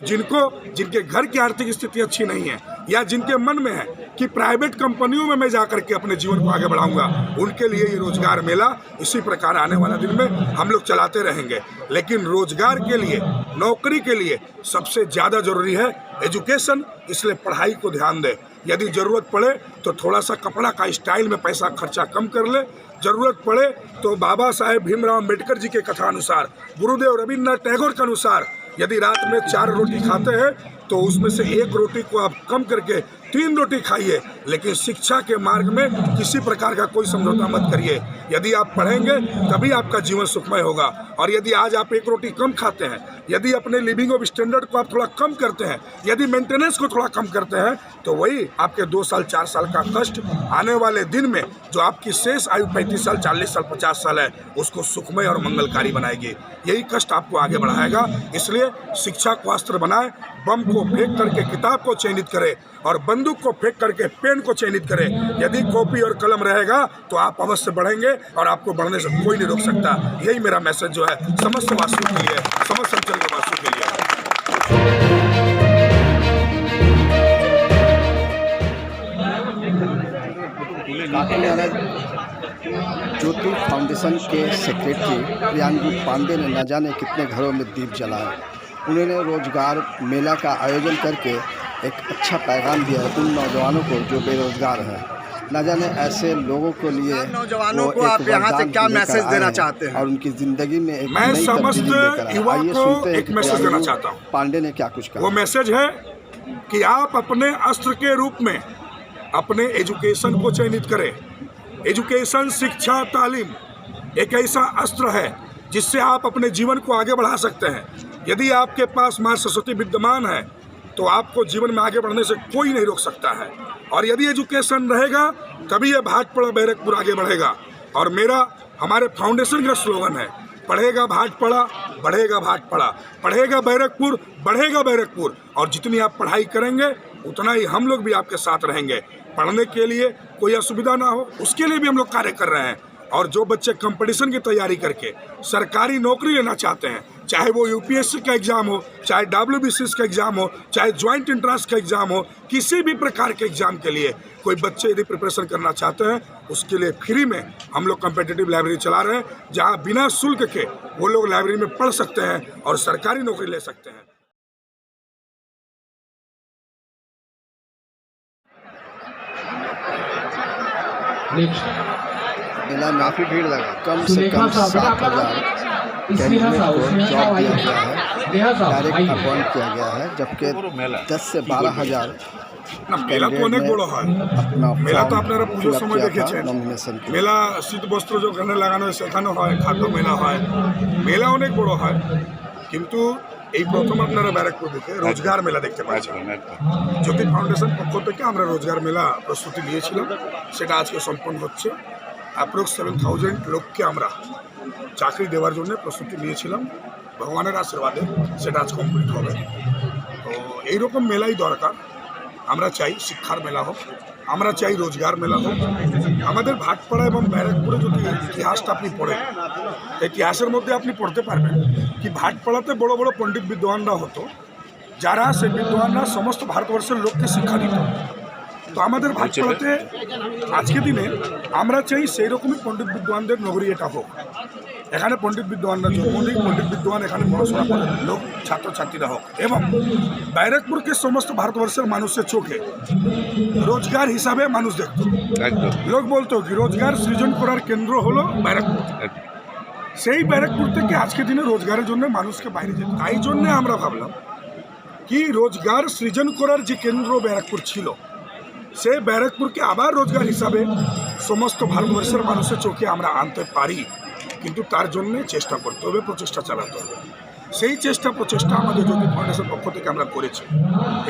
जिनके घर की आर्थिक स्थिति अच्छी नहीं है या जिनके मन में है कि प्राइवेट कंपनियों में मैं जाकर के अपने जीवन को आगे बढ़ाऊंगा, उनके लिए ये रोजगार मेला इसी प्रकार आने वाला दिन में हम लोग चलाते रहेंगे। लेकिन रोजगार के लिए, नौकरी के लिए सबसे ज़्यादा जरूरी है एजुकेशन, इसलिए पढ़ाई को ध्यान दें। यदि ज़रूरत पड़े तो थोड़ा सा कपड़ा का स्टाइल में पैसा खर्चा कम कर ले, ज़रूरत पड़े तो बाबा साहेब भीमराव अम्बेडकर जी के कथा अनुसार, गुरुदेव रविन्द्रनाथ टैगोर के अनुसार यदि रात में 4 रोटी खाते हैं तो उसमें से 1 रोटी को आप कम करके 3 रोटी खाइए, लेकिन शिक्षा के मार्ग में किसी प्रकार का कोई समझौता मत करिए। यदि आप पढ़ेंगे तभी आपका जीवन सुखमय होगा। और यदि आज आप 1 रोटी कम खाते हैं, यदि अपने लिविंग ऑफ स्टैंडर्ड को आप थोड़ा कम करते हैं, यदि मेंटेनेंस को थोड़ा कम करते हैं, तो वही आपके 2 साल 4 साल का कष्ट आने वाले दिन में जो आपकी शेष आयु 35 साल 40 साल 50 साल है उसको सुखमय और मंगलकारी बनाएगी। यही कष्ट आपको आगे बढ़ाएगा। इसलिए शिक्षा को अस्त्र बनाए, बम को फेंक करके किताब को चयनित करें और बंदूक को फेंक करके पेन को चयनित करें। यदि कॉपी और कलम रहेगा तो आप अवश्य बढ़ेंगे और आपको बढ़ने से कोई नहीं रोक सकता। यही मेरा मैसेज जो है समस्त वासियों के लिए, समस्त अंचल के वासियों के लिए। ज्योति फाउंडेशन के सेक्रेटरी प्रियांजू पांडे ने न जाने कितने घरों में दीप जलाए। उन्होंने रोजगार मेला का आयोजन करके एक अच्छा पैगाम दिया है उन नौजवानों को जो बेरोजगार हैं। न जाने ऐसे लोगों के लिए नौजवानों को आप यहाँ से क्या मैसेज देना चाहते हैं और उनकी जिंदगी में एक मैं नई समस्त तब्दीली युवा आइए को सुनते हैं एक कि मैसेज देना चाहता हूँ। पांडे ने क्या कुछ कहा। वो मैसेज है कि आप अपने अस्त्र के रूप में अपने एजुकेशन को चयनित करें। एजुकेशन, शिक्षा, तालीम एक ऐसा अस्त्र है जिससे आप अपने जीवन को आगे बढ़ा सकते हैं। यदि आपके पास माँ सरस्वती विद्यमान है तो आपको जीवन में आगे बढ़ने से कोई नहीं रोक सकता है। और यदि एजुकेशन रहेगा तभी ये भाटपाड़ा बैरकपुर आगे बढ़ेगा। और हमारे फाउंडेशन का स्लोगन है, पढ़ेगा भाटपाड़ा बढ़ेगा भाटपाड़ा, पढ़ेगा बैरकपुर बढ़ेगा बैरकपुर। और जितनी आप पढ़ाई करेंगे उतना ही हम लोग भी आपके साथ रहेंगे। पढ़ने के लिए कोई असुविधा ना हो उसके लिए भी हम लोग कार्य कर रहे हैं। और जो बच्चे कंपटीशन की तैयारी करके सरकारी नौकरी लेना चाहते हैं, चाहे वो यूपीएससी का एग्ज़ाम हो, चाहे डब्ल्यूबीसीएस का एग्ज़ाम हो, चाहे ज्वाइंट एंट्रेंस का एग्ज़ाम हो, किसी भी प्रकार के एग्ज़ाम के लिए कोई बच्चे यदि प्रिपरेशन करना चाहते हैं उसके लिए फ्री में हम लोग कम्पिटिटिव लाइब्रेरी चला रहे हैं, जहाँ बिना शुल्क के वो लोग लाइब्रेरी में पढ़ सकते हैं और सरकारी नौकरी ले सकते हैं। मेला में काफ़ी भीड़ लगा। कम से कम 7,000 कैंडिडेट को जॉब दिया गया है, डायरेक्ट अपॉइंट किया गया है, जबकि 10 से 12,000 मेला तो अनेक बड़ो है। मेला तो আপনারা পুজোর সময় দেখেছেন। মেলা শীত বস্ত্র जो ঘরে লাগানো সেখানে হয়, খাদ্য মেলা হয়, মেলা অনেক বড় হয়। কিন্তু এই প্রথম আপনারা ব্যারাকপুর থেকে রোজগার মেলা দেখতে পাচ্ছেন। জ্যোতি ফাউন্ডেশন পক্ষ থেকে আমরা রোজগার মেলা প্রস্তুতি নিয়েছিলাম, সেটা আজকে সম্পন্ন হচ্ছে। অ্যাপ্রক্স 7,000 লোককে আমরা চাকরি দেওয়ার জন্য প্রস্তুতি নিয়েছিলাম। ভগবানের আশীর্বাদে সেটা আজ কমপ্লিট হবে। তো এইরকম মেলাই দরকার। আমরা চাই শিক্ষার মেলা হোক, আমরা চাই রোজগার মেলা হোক। আমাদের ভাটপাড়া এবং ব্যারাকপুরে যদি ইতিহাসটা আপনি পড়েন, ইতিহাসের মধ্যে আপনি পড়তে পারবেন কি ভাটপাড়াতে বড় বড় পণ্ডিত বিদ্বানরা হতো, যারা সেই বিদ্বানরা সমস্ত ভারতবর্ষের লোককে শিক্ষা দিত। তো আমাদের ভাটপাড়াতে আজকে দিনে আমরা চাই সেই রকমই পণ্ডিত বিদ্বানদের নগরী এটা হোক। এখানে পণ্ডিত বিদ্বানরা জন্ম নেই, পণ্ডিত বিদ্বান এখানে পড়াশোনা করেন লোক, ছাত্রছাত্রীরা হোক। এবং ব্যারাকপুরকে সমস্ত ভারতবর্ষের মানুষের চোখে রোজগার হিসাবে মানুষ দেখত। লোক বলতো কি রোজগার সৃজন করার কেন্দ্র হলো ব্যারাকপুর। সেই ব্যারাকপুর থেকে আজকে দিনে রোজগারের জন্য মানুষকে বাইরে যেত। তাই জন্যে আমরা ভাবলাম কি রোজগার সৃজন করার যে কেন্দ্র ব্যারাকপুর ছিল, সে ব্যারাকপুরকে আবার রোজগার হিসাবে সমস্ত ভারতবর্ষের মানুষের চোখে আমরা আনতে পারি। কিন্তু তার জন্য চেষ্টা করতে হবে, প্রচেষ্টা চালাতে হবে। সেই প্রচেষ্টা আমাদের জ্যোতি ফাউন্ডেশন পক্ষ থেকে আমরা করেছি।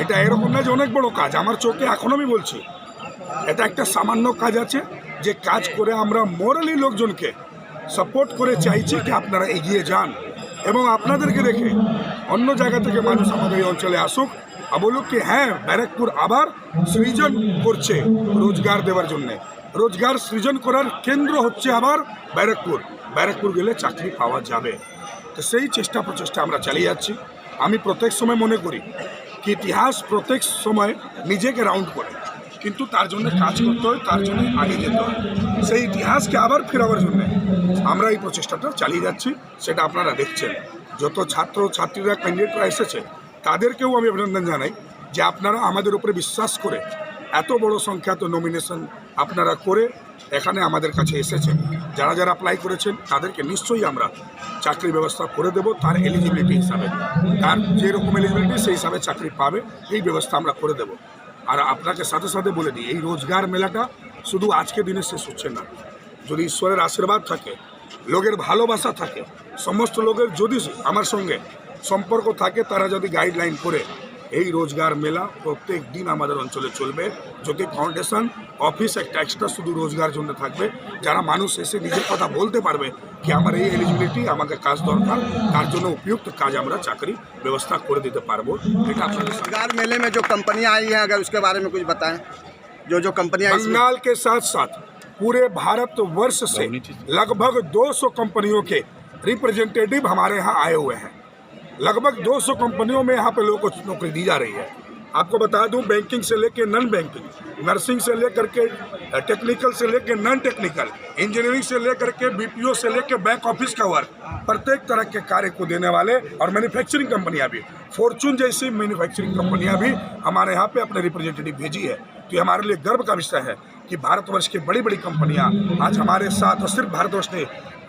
এটা এরকম না যে অনেক বড় কাজ, আমার চোখে এখন আমি বলছি এটা একটা সামান্য কাজ আছে, যে কাজ করে আমরা মোরালি লোকজনকে সাপোর্ট করে চাইছি কি আপনারা এগিয়ে যান এবং আপনাদেরকে দেখে অন্য জায়গা থেকে মানুষ আমাদের এই অঞ্চলে আসুক আর বলুক কি হ্যাঁ ব্যারাকপুর আবার সৃজন করছে রোজগার দেওয়ার জন্যে। রোজগার সৃজন করার কেন্দ্র হচ্ছে আবার ব্যারাকপুর। ব্যারাকপুর গেলে চাকরি পাওয়া যাবে। তো সেই প্রচেষ্টা আমরা চালিয়ে যাচ্ছি। আমি প্রত্যেক সময় মনে করি কি ইতিহাস প্রত্যেক সময় নিজেকে রাউন্ড করে, কিন্তু তার জন্য কাজ করতে হয়, তার জন্য আগে যেতে হয়। সেই ইতিহাসকে আবার ফেরাবার জন্য আমরা এই প্রচেষ্টাটা চালিয়ে যাচ্ছি, সেটা আপনারা দেখছেন। যত ছাত্র ছাত্রীরা ক্যান্ডিডেটরা এসেছে তাদেরকেও আমি অভিনন্দন জানাই যে আপনারা আমাদের উপরে বিশ্বাস করে এত বড় সংখ্যাত নমিনেশন আপনারা করে এখানে আমাদের কাছে এসেছেন। যারা যারা অ্যাপ্লাই করেছেন তাদেরকে নিশ্চয়ই আমরা চাকরির ব্যবস্থা করে দেব, তার এলিজিবিলিটি হিসাবে, তার যেরকম এলিজিবিলিটি সেই হিসাবে চাকরি পাবে, এই ব্যবস্থা আমরা করে দেব। আর আপনাকে সাথে সাথে বলে দিই, এই রোজগার মেলাটা শুধু আজকে দিনে শেষ হচ্ছে না। যদি ঈশ্বরের আশীর্বাদ থাকে, লোকের ভালোবাসা থাকে, সমস্ত লোকের যদি আমার সঙ্গে সম্পর্ক থাকে, তারা যদি গাইডলাইন করে, এই রোজগার মেলা প্রত্যেক দিন আমাদের অঞ্চলে চলবে। জ্যোতি ফাউন্ডেশন অফিস একটা এক্সট্রা শুধু রোজগার জন্য থাকবে, যারা মানুষ এসে নিজের কথা বলতে পারবে কি আমার এই এলিজিবিলিটি, আমাকে কাজ দরকার, তার জন্য উপযুক্ত কাজ আমরা চাকরি ব্যবস্থা করে দিতে পারবো। এটা আপনাদের रोजगार मेले में जो कंपनियां आई हैं, अगर उसके बारे में कुछ बताएं। जो कंपनियां बंगाल के साथ साथ पूरे भारतवर्ष से लगभग 200 कंपनियों के रिप्रेजेंटेटिव हमारे यहाँ आए हुए हैं। लगभग 200 कंपनियों में यहाँ पे लोगों को नौकरी दी जा रही है। आपको बता दूं, बैंकिंग से लेकर नॉन बैंकिंग, नर्सिंग से लेकर के टेक्निकल से लेकर नॉन टेक्निकल, इंजीनियरिंग से लेकर के बीपीओ से लेकर बैक ऑफिस का वर्क, प्रत्येक तरह के कार्य को देने वाले, और मैन्युफैक्चरिंग कंपनियां भी, फॉर्चून जैसी मैन्युफैक्चरिंग कंपनियां भी हमारे यहाँ पे अपने रिप्रेजेंटेटिव भेजी है। तो ये हमारे लिए गर्व का विषय है कि भारतवर्ष की बड़ी बड़ी कंपनियां आज हमारे साथ, और सिर्फ भारतवर्ष ने,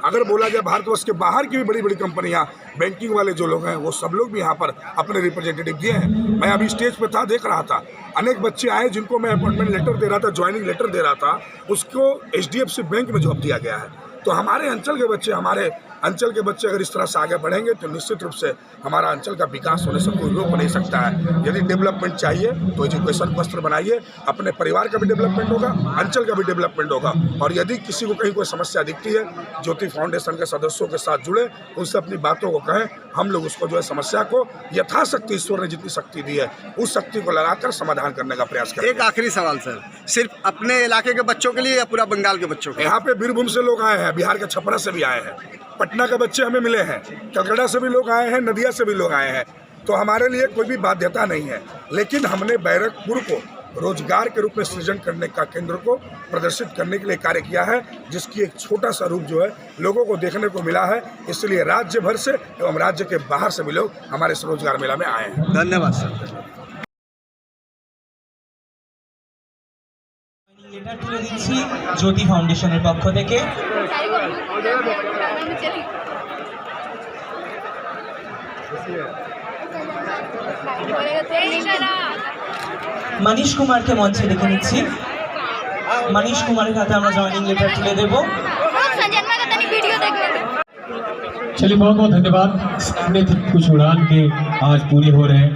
अगर बोला जाए भारतवर्ष के बाहर की भी बड़ी बड़ी कंपनियां, बैंकिंग वाले जो लोग हैं वो सब लोग भी यहाँ पर अपने रिप्रेजेंटेटिव दिए हैं। मैं अभी स्टेज पे था, देख रहा था, अनेक बच्चे आए जिनको मैं अपॉइंटमेंट लेटर दे रहा था, ज्वाइनिंग लेटर दे रहा था, उसको HDFC बैंक में जॉब दिया गया है। तो हमारे अंचल के बच्चे, हमारे अंचल के बच्चे अगर इस तरह से आगे बढ़ेंगे तो निश्चित रूप से हमारा अंचल का विकास होने से कोई रोक नहीं सकता है। यदि डेवलपमेंट चाहिए तो एजुकेशन वस्त्र बनाइए, अपने परिवार का भी डेवलपमेंट होगा, अंचल का भी डेवलपमेंट होगा। और यदि किसी को कहीं कोई समस्या दिखती है, ज्योति फाउंडेशन के सदस्यों के साथ जुड़े, उनसे अपनी बातों को कहें, हम लोग उसको जो है समस्या को यथाशक्ति ईश्वर ने जितनी शक्ति दी है उस शक्ति को लगाकर समाधान करने का प्रयास करें। एक आखिरी सवाल सर, सिर्फ अपने इलाके के बच्चों के लिए या पूरा बंगाल के बच्चों के? यहाँ पे बीरभूम से लोग आए हैं, बिहार के छपरा से भी आए हैं, पटना के बच्चे हमें मिले हैं, कलकत्ता से भी लोग आए हैं, नदिया से भी लोग आए हैं। तो हमारे लिए कोई भी बाध्यता नहीं है, लेकिन हमने बैरकपुर को रोजगार के रूप में सृजन करने का केंद्र को प्रदर्शित करने के लिए कार्य किया है, जिसकी एक छोटा सा रूप जो है लोगों को देखने को मिला है। इसलिए राज्य भर से एवं राज्य के बाहर से भी लोग हमारे इस रोजगार मेला में आए हैं। धन्यवाद सर। লেটার তুলে দিচ্ছি জ্যোতি ফাউন্ডেশনের পক্ষ থেকে। मनीष कुमार के मंचे देखे निচ্ছি। मनीष कुमार हाथे আমরা জয়েনিং লেটার তুলে দেব। चलिए बहुत बहुत धन्यवाद। अपने कुछ उड़ान के आज पूरे हो रहे हैं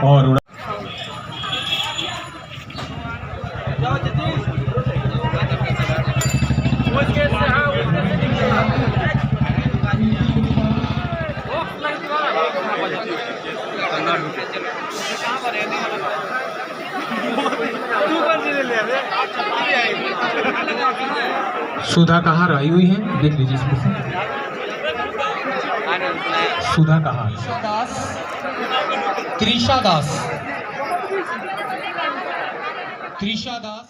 और सुधा कहाँ रही हुई है, देख लीजिए इसमें से। सुधा कहाँ? त्रिशा दास। त्रिशा दास।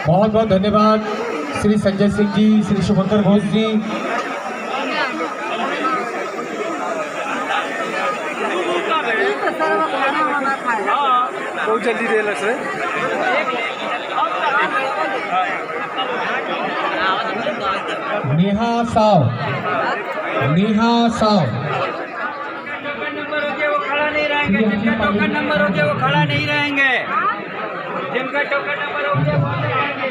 बहुत बहुत धन्यवाद श्री संजय सिंह जी, श्री शुभंकर घोष जी। बहुत जल्दी दे लग नेहा साव, नेहा साव। नंबर हो गया वो खड़ा नहीं रहेंगे, जिनका टोकन नंबर हो गया वो खड़ा नहीं रहेंगे, जिनका टोकन नंबर हो गया वो नहीं रहेंगे।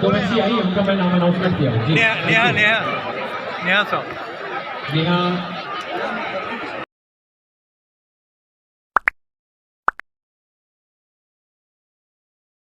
तो वैसी आई, उनका मैं नाम अनाउंसमेंट किया। नेहा, नेहा, नेहा, नेहा साव, नेहा